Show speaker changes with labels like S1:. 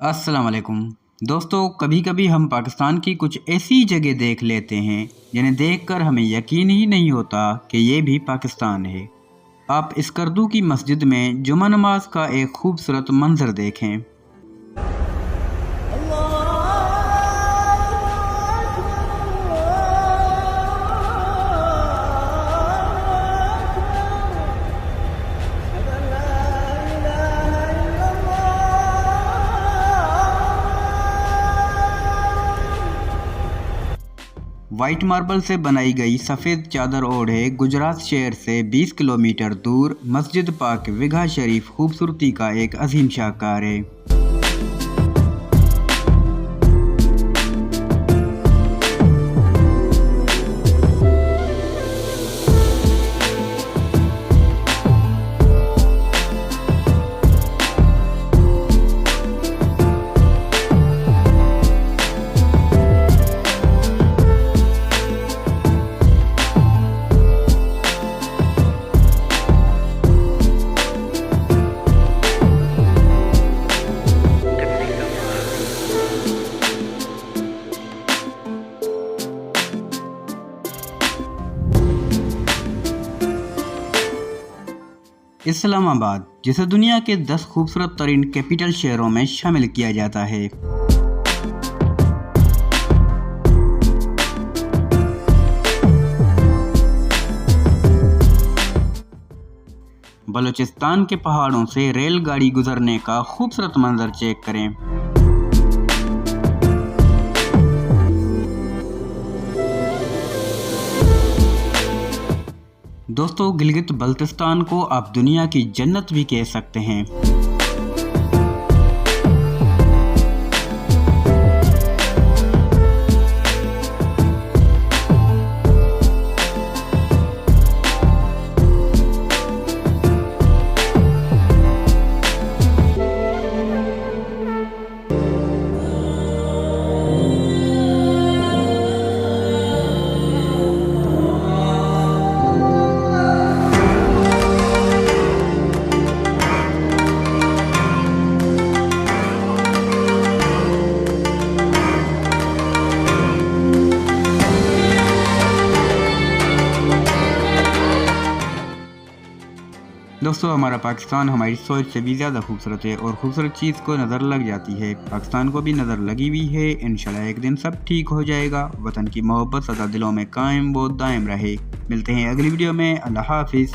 S1: अस्सलाम वालेकुम दोस्तों, कभी कभी हम पाकिस्तान की कुछ ऐसी जगह देख लेते हैं जिन्हें देखकर हमें यकीन ही नहीं होता कि ये भी पाकिस्तान है। आप स्कर्दू की मस्जिद में जुमा नमाज का एक खूबसूरत मंजर देखें। वाइट मार्बल से बनाई गई सफ़ेद चादर ओढ़े गुजरात शहर से 20 किलोमीटर दूर मस्जिद पाक विघा शरीफ खूबसूरती का एक अजीम शाहकार है। इस्लामाबाद, जिसे दुनिया के 10 खूबसूरत तरीन कैपिटल शहरों में शामिल किया जाता है। बलूचिस्तान के पहाड़ों से रेलगाड़ी गुजरने का खूबसूरत मंजर चेक करें। दोस्तों, गिलगित बल्तिस्तान को आप दुनिया की जन्नत भी कह सकते हैं। दोस्तों, हमारा पाकिस्तान हमारी सोच से भी ज़्यादा खूबसूरत है और खूबसूरत चीज़ को नज़र लग जाती है। पाकिस्तान को भी नज़र लगी हुई है। इंशाल्लाह एक दिन सब ठीक हो जाएगा। वतन की मोहब्बत सदा दिलों में कायम व दायम रहे। मिलते हैं अगली वीडियो में। अल्लाह हाफिज़।